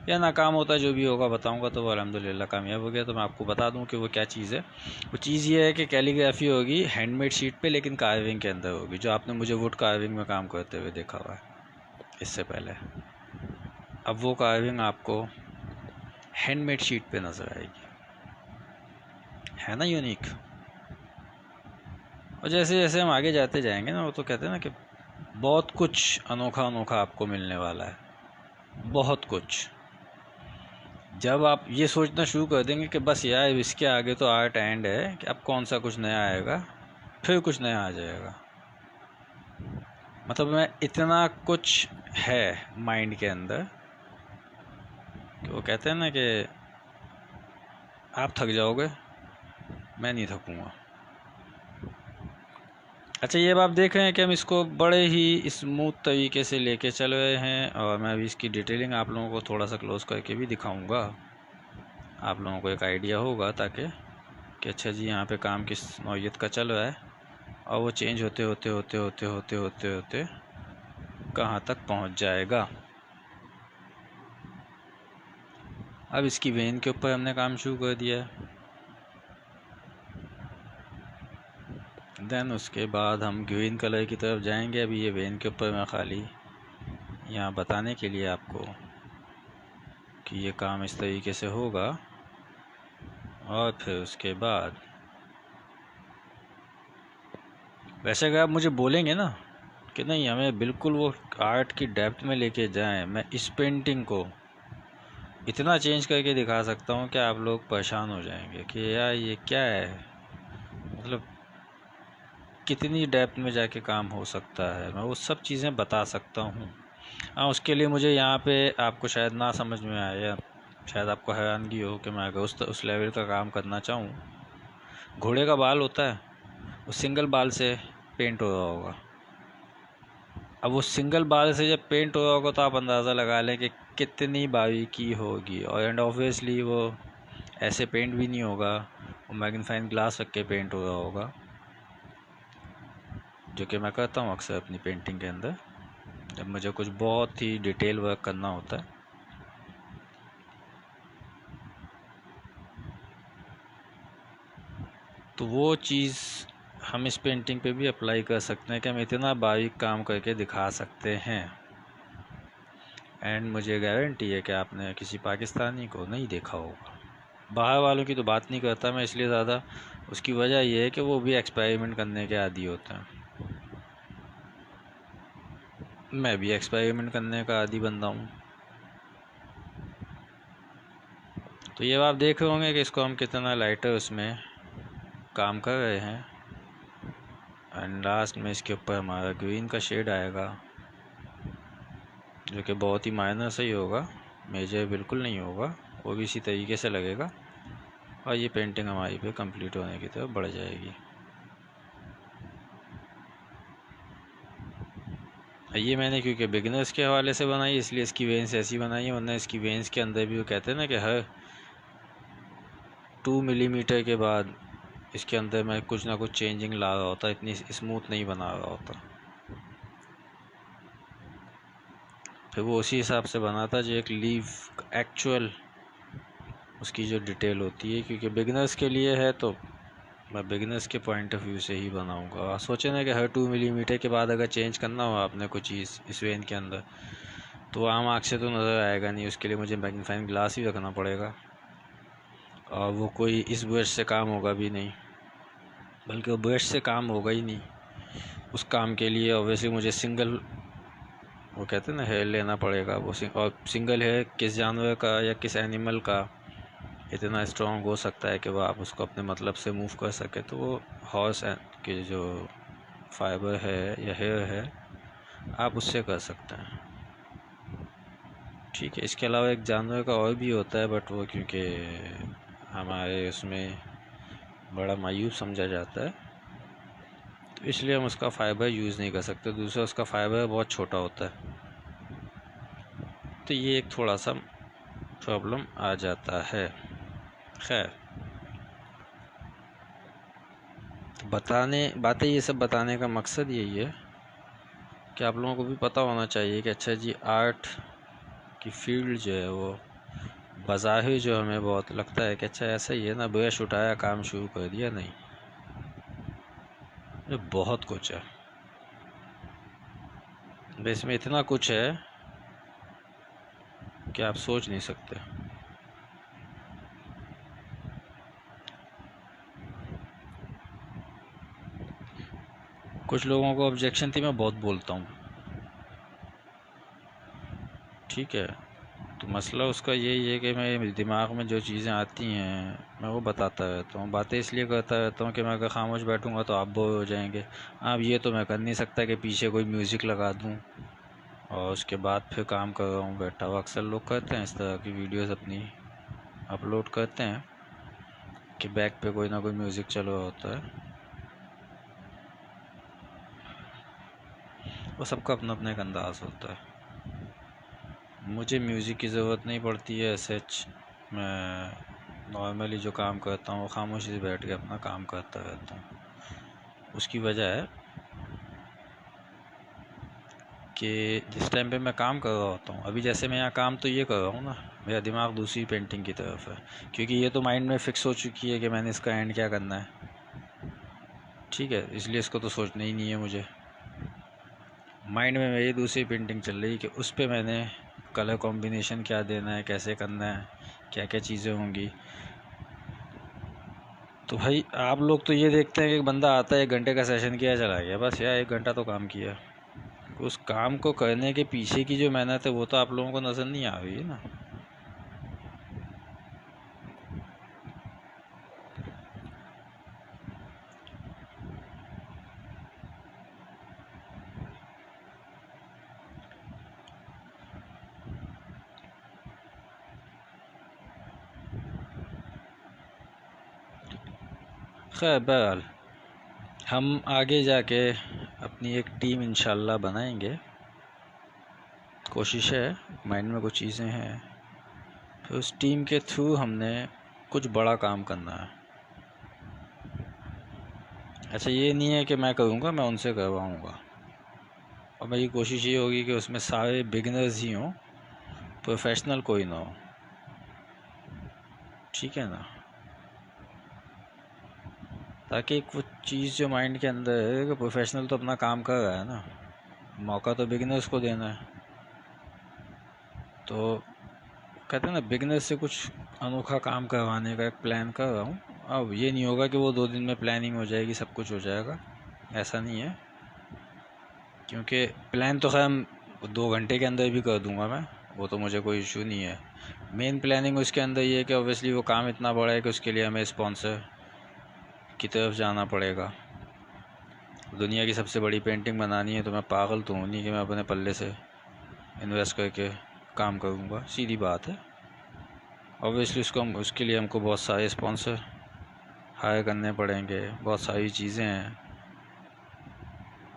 या नाकाम होता है, जो भी होगा बताऊंगा। तो वो अल्हम्दुलिल्लाह कामयाब हो गया। तो मैं आपको बता दूं कि वो क्या चीज़ है। वो चीज़ ये है कि कैलीग्राफी होगी हैंडमेड शीट पे, लेकिन कार्विंग के अंदर होगी, जो आपने मुझे वुड कार्विंग में काम करते हुए देखा हुआ है इससे पहले। अब वो कार्विंग आपको हैंडमेड शीट पे नज़र आएगी, है ना यूनिक। और जैसे जैसे हम आगे जाते जाएंगे ना, वो तो कहते हैं ना कि बहुत कुछ अनोखा अनोखा आपको मिलने वाला है, बहुत कुछ। जब आप ये सोचना शुरू कर देंगे कि बस यार इसके आगे तो आर्ट एंड है, कि अब कौन सा कुछ नया आएगा, फिर कुछ नया आ जाएगा। मतलब मैं इतना कुछ है माइंड के अंदर कि वो कहते हैं ना कि आप थक जाओगे, मैं नहीं थकूँगा। अच्छा, ये अब आप देख रहे हैं कि हम इसको बड़े ही स्मूथ तरीके से लेके चल रहे हैं। और मैं अभी इसकी डिटेलिंग आप लोगों को थोड़ा सा क्लोज करके भी दिखाऊंगा, आप लोगों को एक आइडिया होगा, ताकि कि अच्छा जी यहाँ पे काम किस नौइयत का चल रहा है और वो चेंज होते होते होते होते होते होते होते कहाँ तक पहुँच जाएगा। अब इसकी वेन के ऊपर हमने काम शुरू कर दिया है। देन उसके बाद हम ग्रीन कलर की तरफ जाएंगे। अभी ये वेन के ऊपर मैं खाली यहाँ बताने के लिए आपको कि ये काम इस तरीके से होगा। और फिर उसके बाद वैसे अगर आप मुझे बोलेंगे ना कि नहीं हमें बिल्कुल वो आर्ट की डेप्थ में लेके जाएं, मैं इस पेंटिंग को इतना चेंज करके दिखा सकता हूँ कि आप लोग परेशान हो जाएंगे कि यार ये क्या है, मतलब कितनी डेप्थ में जाके काम हो सकता है। मैं वो सब चीज़ें बता सकता हूँ। हाँ, उसके लिए मुझे यहाँ पे आपको शायद ना समझ में आए या शायद आपको हैरानगी हो कि मैं अगर उस लेवल का काम करना चाहूँ। घोड़े का बाल होता है, वो सिंगल बाल से पेंट हो रहा होगा। अब वो सिंगल बाल से जब पेंट हो रहा होगा तो आप अंदाज़ा लगा लें कि कितनी बारीकी होगी। और एंड ऑब्वियसली वो ऐसे पेंट भी नहीं होगा, वो मैग्नीफाइंग ग्लास रख के पेंट हो रहा होगा, जो कि मैं करता हूँ अक्सर अपनी पेंटिंग के अंदर जब मुझे कुछ बहुत ही डिटेल वर्क करना होता है। तो वो चीज़ हम इस पेंटिंग पे भी अप्लाई कर सकते हैं कि हम इतना बारीक काम करके दिखा सकते हैं। एंड मुझे गारंटी है कि आपने किसी पाकिस्तानी को नहीं देखा होगा। बाहर वालों की तो बात नहीं करता मैं इसलिए ज़्यादा, उसकी वजह ये है कि वो भी एक्सपेरिमेंट करने के आदी होते हैं। मैं भी एक्सपेरिमेंट करने का आदी बंदा हूँ। तो ये आप देख रहे होंगे कि इसको हम कितना लाइटर उसमें काम कर रहे हैं। एंड लास्ट में इसके ऊपर हमारा ग्रीन का शेड आएगा, जो कि बहुत ही माइनर से ही होगा, मेजर बिल्कुल नहीं होगा, वो भी इसी तरीके से लगेगा। और ये पेंटिंग हमारी पे कंप्लीट होने की तरफ बढ़ जाएगी। ये मैंने क्योंकि बिगिनर्स के हवाले से बनाई इसलिए इसकी वेंस ऐसी बनाई है, वरना इसकी वेंस के अंदर भी वो कहते हैं ना कि हर 2 मिलीमीटर के बाद इसके अंदर मैं कुछ ना कुछ चेंजिंग ला रहा होता, इतनी स्मूथ नहीं बना रहा होता। फिर वो उसी हिसाब से बनाता जो एक लीव एक्चुअल उसकी जो डिटेल होती है, क्योंकि बिगिनर्स के लिए है तो मैं बिगिनर्स के पॉइंट ऑफ व्यू से ही बनाऊंगा। सोचें ना कि हर 2 मिलीमीटर के बाद अगर चेंज करना हो आपने कुछ चीज़ इस वेन के अंदर, तो आम आँख से तो नज़र आएगा नहीं, उसके लिए मुझे मैग्नीफाइंग ग्लास ही रखना पड़ेगा। और वो कोई इस ब्रश से काम होगा भी नहीं, बल्कि वो ब्रश से काम होगा ही नहीं। उस काम के लिए ऑब्वियसली मुझे सिंगल, वो कहते हैं ना, हेयर लेना पड़ेगा। वो और सिंगल हेयर किस जानवर का या किस एनिमल का इतना स्ट्रॉन्ग हो सकता है कि वो आप उसको अपने मतलब से मूव कर सके, तो वो हॉर्स के जो फाइबर है या हेयर है आप उससे कर सकते हैं। ठीक है, इसके अलावा एक जानवर का और भी होता है, बट वो क्योंकि हमारे उसमें बड़ा मायूब समझा जाता है तो इसलिए हम उसका फ़ाइबर यूज़ नहीं कर सकते। दूसरा, उसका फ़ाइबर बहुत छोटा होता है, तो ये एक थोड़ा सा प्रॉब्लम आ जाता है। खैर, तो बातें ये सब बताने का मकसद यही है कि आप लोगों को भी पता होना चाहिए कि अच्छा जी, आर्ट की फील्ड जो है वो बज़ाहिर जो हमें बहुत लगता है कि अच्छा ऐसा ही है ना, ब्रश उठाया काम शुरू कर दिया, नहीं, ये बहुत कुछ है। इसमें इतना कुछ है कि आप सोच नहीं सकते। कुछ लोगों को ऑब्जेक्शन थी, मैं बहुत बोलता हूँ, ठीक है, तो मसला उसका यही है कि मेरे दिमाग में जो चीज़ें आती हैं मैं वो बताता रहता हूँ। बातें इसलिए करता रहता हूँ कि मैं अगर खामोश बैठूँगा तो आप बोर हो जाएंगे। अब ये तो मैं कर नहीं सकता कि पीछे कोई म्यूज़िक लगा दूँ और उसके बाद फिर काम कर रहा हूँ बैठा हुआ। अक्सर लोग करते हैं इस तरह की वीडियोस अपनी अपलोड करते हैं कि बैक पे कोई ना कोई म्यूज़िक चल रहा होता है। वो सबका अपना अपना एक अंदाज़ होता है। मुझे म्यूज़िक की ज़रूरत नहीं पड़ती है सच। मैं नॉर्मली जो काम करता हूँ वो खामोशी से बैठ के अपना काम करता रहता हूँ। उसकी वजह है कि जिस टाइम पे मैं काम कर रहा होता हूँ, अभी जैसे मैं यहाँ काम तो ये कर रहा हूँ ना, मेरा दिमाग दूसरी पेंटिंग की तरफ है, क्योंकि ये तो माइंड में फ़िक्स हो चुकी है कि मैंने इसका एंड क्या करना है। ठीक है, इसलिए इसको तो सोचना ही नहीं है मुझे। माइंड में मेरी दूसरी पेंटिंग चल रही है कि उस पर मैंने कलर कॉम्बिनेशन क्या देना है, कैसे करना है, क्या क्या चीज़ें होंगी। तो भाई आप लोग तो ये देखते हैं कि एक बंदा आता है, 1 घंटे का सेशन किया, चला गया, बस यार 1 घंटा तो काम किया। उस काम को करने के पीछे की जो मेहनत है वो तो आप लोगों को नज़र नहीं आ रही है ना। खैर, बहरहाल हम आगे जाके अपनी एक टीम इंशाल्लाह बनाएंगे। कोशिश है, माइंड में कुछ चीज़ें हैं, फिर उस टीम के थ्रू हमने कुछ बड़ा काम करना है। अच्छा, ये नहीं है कि मैं करूँगा, मैं उनसे करवाऊँगा, और मेरी कोशिश ये होगी कि उसमें सारे बिगिनर्स ही हों, प्रोफेशनल कोई ना हो। ठीक है ना, ताकि एक वो चीज़ जो माइंड के अंदर है कि प्रोफेशनल तो अपना काम कर रहा है ना, मौका तो बिगिनर्स को देना है। तो कहते हैं ना, बिगनर्स से कुछ अनोखा काम करवाने का एक प्लान कर रहा हूँ। अब ये नहीं होगा कि वो 2 दिन में प्लानिंग हो जाएगी, सब कुछ हो जाएगा, ऐसा नहीं है। क्योंकि प्लान तो खैर 2 घंटे के अंदर भी कर दूंगा मैं, वो तो मुझे कोई इशू नहीं है। मेन प्लानिंग उसके अंदर ये है कि ऑब्वियसली वो काम इतना बड़ा है कि उसके लिए हमें स्पॉन्सर की तरफ जाना पड़ेगा। दुनिया की सबसे बड़ी पेंटिंग बनानी है तो मैं पागल तो हूँ नहीं कि मैं अपने पल्ले से इन्वेस्ट करके काम करूँगा, सीधी बात है। ऑब्वियसली उसके लिए हमको बहुत सारे स्पॉन्सर हायर करने पड़ेंगे, बहुत सारी चीज़ें हैं,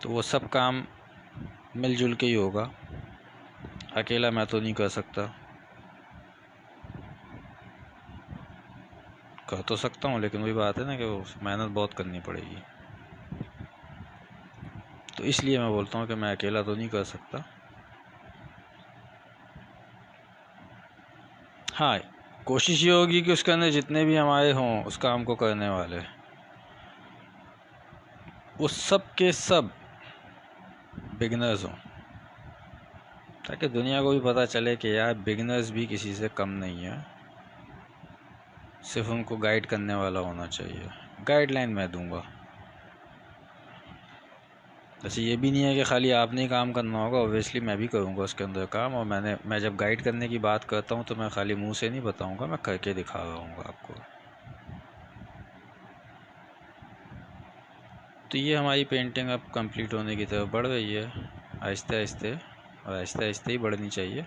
तो वो सब काम मिलजुल के ही होगा, अकेला मैं तो नहीं कर सकता। कर तो सकता हूँ, लेकिन वही बात है ना कि वो मेहनत बहुत करनी पड़ेगी, तो इसलिए मैं बोलता हूँ कि मैं अकेला तो नहीं कर सकता। हाँ, कोशिश ये होगी कि उसके अंदर जितने भी हमारे हों उस काम को करने वाले, वो सब के सब बिगनर्स हों, ताकि दुनिया को भी पता चले कि यार बिगनर्स भी किसी से कम नहीं है। सिर्फ उनको गाइड करने वाला होना चाहिए। गाइडलाइन मैं दूंगा। वैसे ये भी नहीं है कि खाली आपने ही काम करना होगा, ऑब्वियसली मैं भी करूँगा उसके अंदर काम। और मैं जब गाइड करने की बात करता हूँ तो मैं खाली मुंह से नहीं बताऊँगा, मैं करके दिखा रहा हूँ आपको। तो ये हमारी पेंटिंग अब कंप्लीट होने की तरफ बढ़ रही है, आहिस्ते आहिस्ते, और आहिस्ते आहिस्ते ही बढ़नी चाहिए।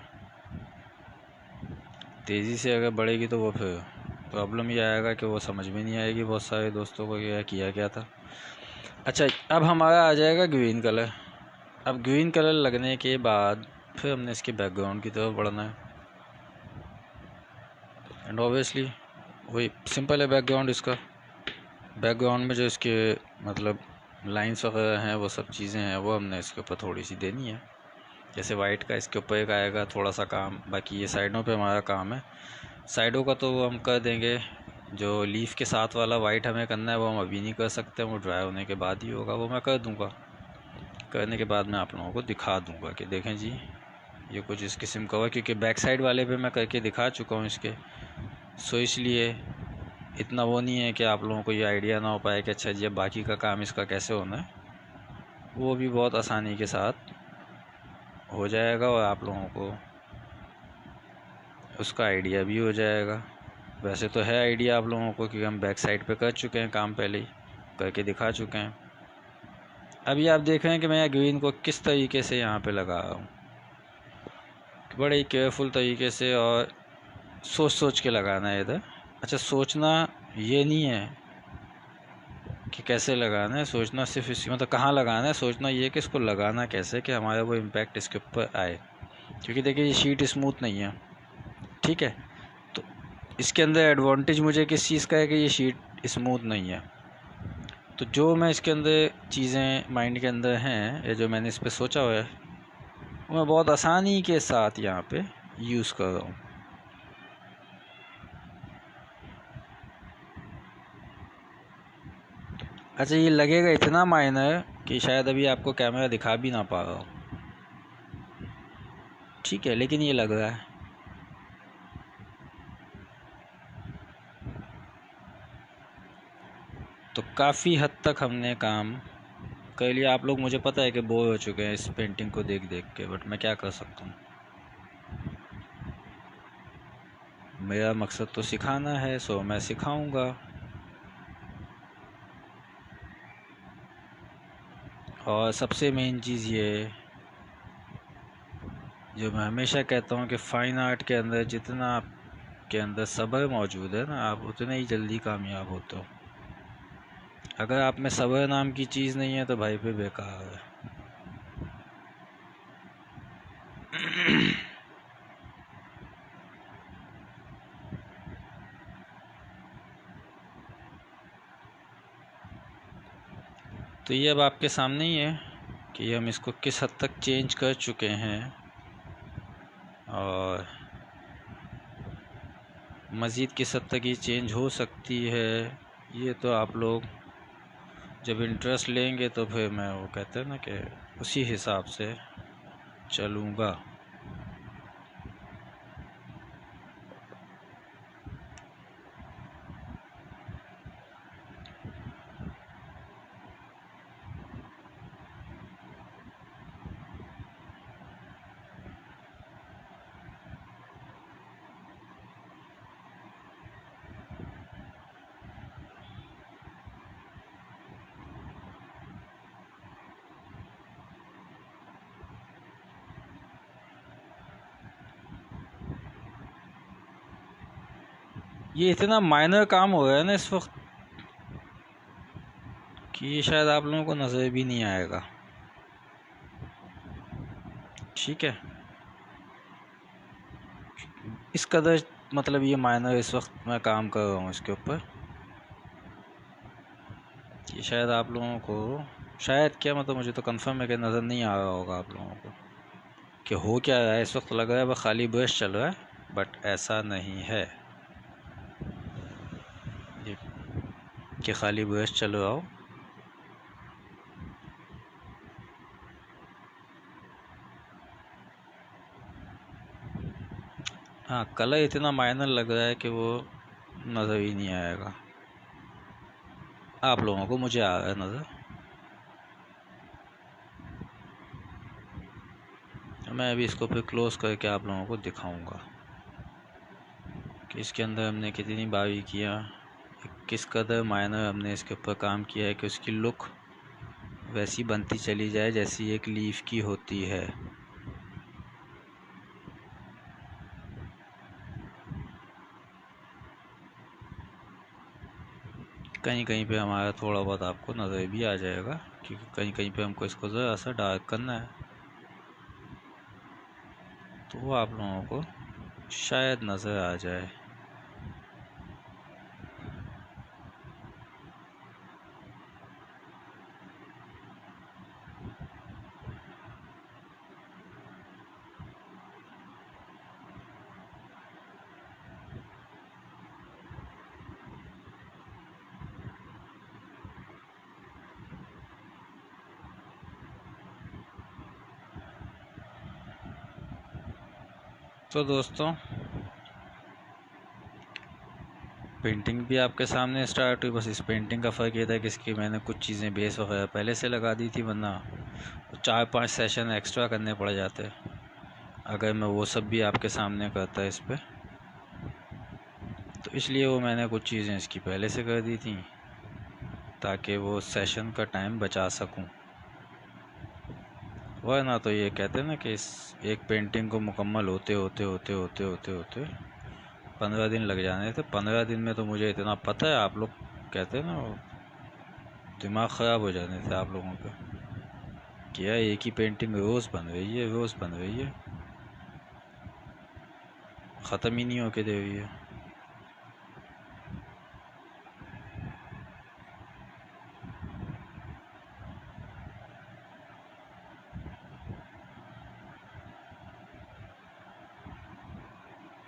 तेज़ी से अगर बढ़ेगी तो वो फिर प्रॉब्लम ये आएगा कि वो समझ में नहीं आएगी बहुत सारे दोस्तों को किया क्या था। अच्छा, अब हमारा आ जाएगा ग्रीन कलर। अब ग्रीन कलर लगने के बाद फिर हमने इसके बैकग्राउंड की तरफ बढ़ना है। एंड ऑब्वियसली वही सिंपल है बैकग्राउंड इसका। बैकग्राउंड में जो इसके मतलब लाइंस वगैरह हैं, वो सब चीज़ें हैं, वो हमने इसके ऊपर थोड़ी सी देनी है। जैसे वाइट का इसके ऊपर एक आएगा थोड़ा सा काम, बाकी ये साइडों पे हमारा काम है। साइडों का तो वो हम कर देंगे, जो लीफ के साथ वाला वाइट हमें करना है वो हम अभी नहीं कर सकते, वो ड्राई होने के बाद ही होगा, वो मैं कर दूँगा। करने के बाद मैं आप लोगों को दिखा दूँगा कि देखें जी ये कुछ इस किस्म का हुआ, क्योंकि बैक साइड वाले पे मैं करके दिखा चुका हूँ इसके। सो इसलिए इतना वो नहीं है कि आप लोगों को ये आइडिया ना हो पाए कि अच्छा जी अब बाकी का काम इसका कैसे होना है। वो भी बहुत आसानी के साथ हो जाएगा और आप लोगों को उसका आइडिया भी हो जाएगा। वैसे तो है आइडिया आप लोगों को, क्योंकि हम बैक साइड पे कर चुके हैं काम, पहले ही करके दिखा चुके हैं। अभी आप देख रहे हैं कि मैं ग्रीन को किस तरीके से यहाँ पे लगा रहा हूँ, बड़े ही केयरफुल तरीके से और सोच सोच के लगाना है इधर। अच्छा, सोचना ये नहीं है कि कैसे लगाना है, सोचना सिर्फ इसी मतलब कहाँ लगाना है, सोचना ये है कि इसको लगाना कैसे कि हमारा वो इम्पैक्ट इसके ऊपर आए। क्योंकि देखिए ये शीट स्मूथ नहीं है, ठीक है, तो इसके अंदर एडवांटेज मुझे किस चीज़ का है कि ये शीट स्मूथ नहीं है। तो जो मैं इसके अंदर चीज़ें माइंड के अंदर हैं या जो मैंने इस पर सोचा हुआ है वो मैं बहुत आसानी के साथ यहाँ पे यूज़ कर रहा हूँ। अच्छा, ये लगेगा इतना माइनर कि शायद अभी आपको कैमरा दिखा भी ना पा रहा हो, ठीक है, लेकिन ये लग रहा है। तो काफ़ी हद तक हमने काम कर लिया। आप लोग मुझे पता है कि बोर हो चुके हैं इस पेंटिंग को देख देख के, बट मैं क्या कर सकता हूँ, मेरा मकसद तो सिखाना है, सो मैं सिखाऊंगा। और सबसे मेन चीज़ ये जो मैं हमेशा कहता हूँ कि फ़ाइन आर्ट के अंदर जितना आपके अंदर सब्र मौजूद है ना, आप उतने ही जल्दी कामयाब होते हो। अगर आप में सब्र नाम की चीज़ नहीं है तो भाई पे बेकार है। तो ये अब आपके सामने ही है कि हम इसको किस हद तक चेंज कर चुके हैं, और मज़ीद किस हद तक ये चेंज हो सकती है, ये तो आप लोग जब इंटरेस्ट लेंगे तो फिर मैं वो कहते हैं ना कि उसी हिसाब से चलूँगा। ये इतना माइनर काम हो रहा है ना इस वक्त कि ये शायद आप लोगों को नज़र भी नहीं आएगा, ठीक है। इस कदर मतलब ये माइनर इस वक्त मैं काम कर रहा हूँ इसके ऊपर, ये शायद आप लोगों को, शायद क्या मतलब मुझे तो कंफर्म है कि नज़र नहीं आ रहा होगा आप लोगों को कि हो क्या रहा है। इस वक्त लग रहा है वह खाली ब्रश चल रहा है, बट ऐसा नहीं है ये कि खाली ब्रश चल रहा हो। हाँ, कलर इतना माइनर लग रहा है कि वो नज़र ही नहीं आएगा आप लोगों को, मुझे आ रहा है नज़र। मैं अभी इसको फिर क्लोज़ करके आप लोगों को दिखाऊंगा कि इसके अंदर हमने कितनी बारीकियाँ, किस कदर माइनर हमने इसके ऊपर काम किया है कि उसकी लुक वैसी बनती चली जाए जैसी एक लीफ की होती है। कहीं कहीं पे हमारा थोड़ा बहुत आपको नज़र भी आ जाएगा, क्योंकि कहीं कहीं पे हमको इसको ज़रा सा डार्क करना है, तो वो आप लोगों को शायद नज़र आ जाए। तो दोस्तों, पेंटिंग भी आपके सामने स्टार्ट हुई। बस इस पेंटिंग का फ़र्क ये था कि इसकी मैंने कुछ चीज़ें बेस वगैरह पहले से लगा दी थी, वरना 4-5 सेशन एक्स्ट्रा करने पड़ जाते अगर मैं वो सब भी आपके सामने करता इस पर। तो इसलिए वो मैंने कुछ चीज़ें इसकी पहले से कर दी थी ताकि वो सेशन का टाइम बचा सकूं। वरना तो ये कहते हैं ना कि इस एक पेंटिंग को मुकम्मल होते होते होते होते होते होते 15 दिन लग जाने थे। 15 दिन में तो मुझे इतना पता है, आप लोग कहते हैं ना दिमाग ख़राब हो जाने थे आप लोगों का, क्या एक ही पेंटिंग रोज़ बन रही है, रोज़ बन रही है, ख़त्म ही नहीं होके दे रही है।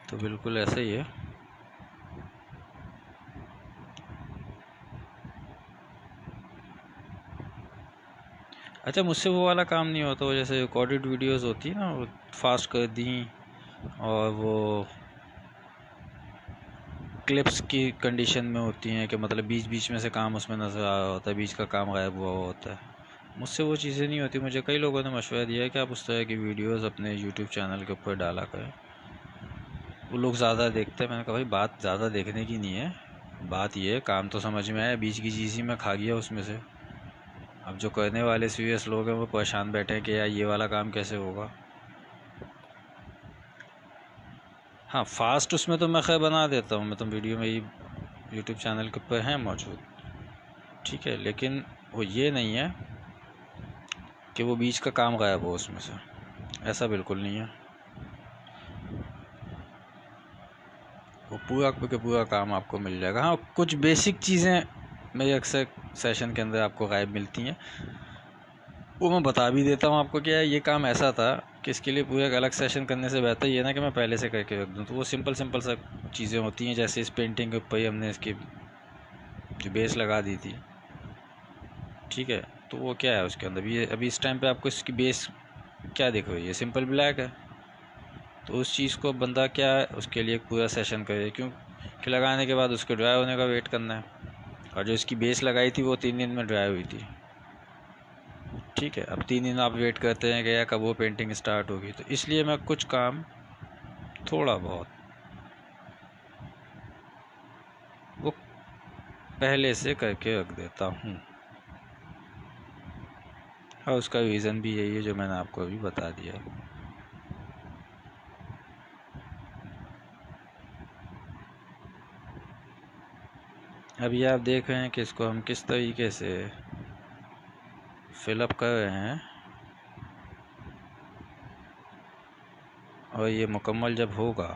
तो बिल्कुल ऐसा ही है। अच्छा, मुझसे वो वाला काम नहीं होता, वो जैसे रिकॉर्डेड वीडियोस होती है ना, वो फास्ट कर दी और वो क्लिप्स की कंडीशन में होती हैं कि मतलब बीच बीच में से काम उसमें नज़र आ रहा होता है, बीच का काम गायब हुआ होता है। मुझसे वो चीज़ें नहीं होती। मुझे कई लोगों ने मशवरा दिया है कि आप उस तरह की वीडियोस अपने यूट्यूब चैनल के ऊपर डाला करें, वो लोग ज़्यादा देखते हैं। मैंने कहा भाई बात ज़्यादा देखने की नहीं है, बात ये है काम तो समझ में आया, बीच की चीज़ ही मैं खा गया उसमें से। अब जो करने वाले सीरियस लोग हैं वो परेशान बैठे हैं कि यार ये वाला काम कैसे होगा। हाँ, फास्ट उसमें तो मैं खैर बना देता हूँ, मैं तो वीडियो में ही यूट्यूब चैनल के ऊपर है मौजूद, ठीक है, लेकिन वो ये नहीं है कि वो बीच का काम गायब हो उसमें से, ऐसा बिल्कुल नहीं है। वो पूरा के पूरा काम आपको मिल जाएगा। हाँ, कुछ बेसिक चीज़ें मेरे अक्सर सेशन के अंदर आपको गायब मिलती हैं, वो मैं बता भी देता हूँ आपको। क्या ये काम ऐसा था कि इसके लिए पूरा एक अलग सेशन करने से बेहतर ये ना कि मैं पहले से करके रख दूँ। तो वो सिंपल सिंपल सा चीज़ें होती हैं, जैसे इस पेंटिंग के ऊपर ही हमने इसकी जो बेस लगा दी थी, ठीक है, तो वो क्या है उसके अंदर भी अभी इस टाइम पे आपको इसकी बेस क्या दिख रही है, सिंपल ब्लैक है। तो उस चीज़ को बंदा क्या है उसके लिए एक पूरा सेशन करे, क्यों कि लगाने के बाद उसके ड्राई होने का वेट करना है, और जो इसकी बेस लगाई थी वो 3 दिन में ड्राई हुई थी, ठीक है। अब 3 दिन आप वेट करते हैं कि यार कब वो पेंटिंग स्टार्ट होगी, तो इसलिए मैं कुछ काम थोड़ा बहुत वो पहले से करके रख देता हूँ, और उसका रीज़न भी यही है जो मैंने आपको अभी बता दिया। अभी आप देख रहे हैं कि इसको हम किस तरीके से फिलअप कर रहे हैं, और ये मुकम्मल जब होगा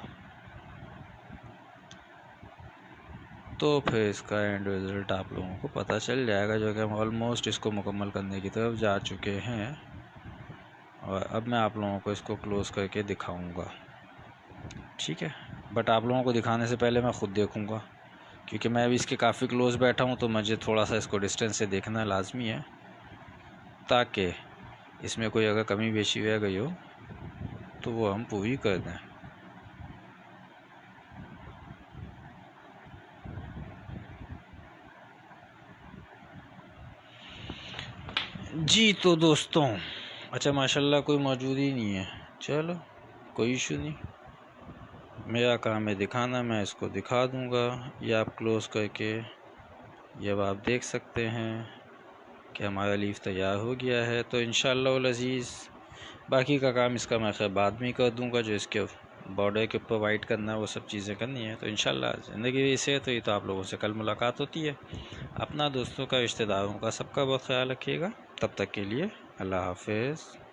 तो फिर इसका एंड रिज़ल्ट आप लोगों को पता चल जाएगा, जो कि हम ऑलमोस्ट इसको मुकम्मल करने की तरफ जा चुके हैं। और अब मैं आप लोगों को इसको क्लोज़ करके दिखाऊंगा, ठीक है। बट आप लोगों को दिखाने से पहले मैं ख़ुद देखूंगा, क्योंकि मैं अभी इसके काफ़ी क्लोज़ बैठा हूँ, तो मुझे थोड़ा सा इसको डिस्टेंस से देखना लाजमी है, ताकि इसमें कोई अगर कमी बेशी रह गई हो तो वो हम पूरी कर दें। जी तो दोस्तों, अच्छा माशाल्लाह कोई मौजूद ही नहीं है, चलो कोई इशू नहीं, मेरा काम है दिखाना, मैं इसको दिखा दूंगा। ये आप क्लोज़ करके ये अब आप देख सकते हैं कि हमारा लीफ तैयार हो गया है। तो इंशाअल्लाह अज़ीज़ बाकी का काम इसका मैं खैर बाद में ही कर दूंगा, जो इसके बॉर्डर के ऊपर वाइट करना है वो सब चीज़ें करनी है। तो इंशाअल्लाह ज़िंदगी से तो ये तो आप लोगों से कल मुलाकात होती है। अपना, दोस्तों का, रिश्तेदारों का, सबका बहुत ख्याल रखिएगा। तब तक के लिए अल्लाह हाफ़िज़।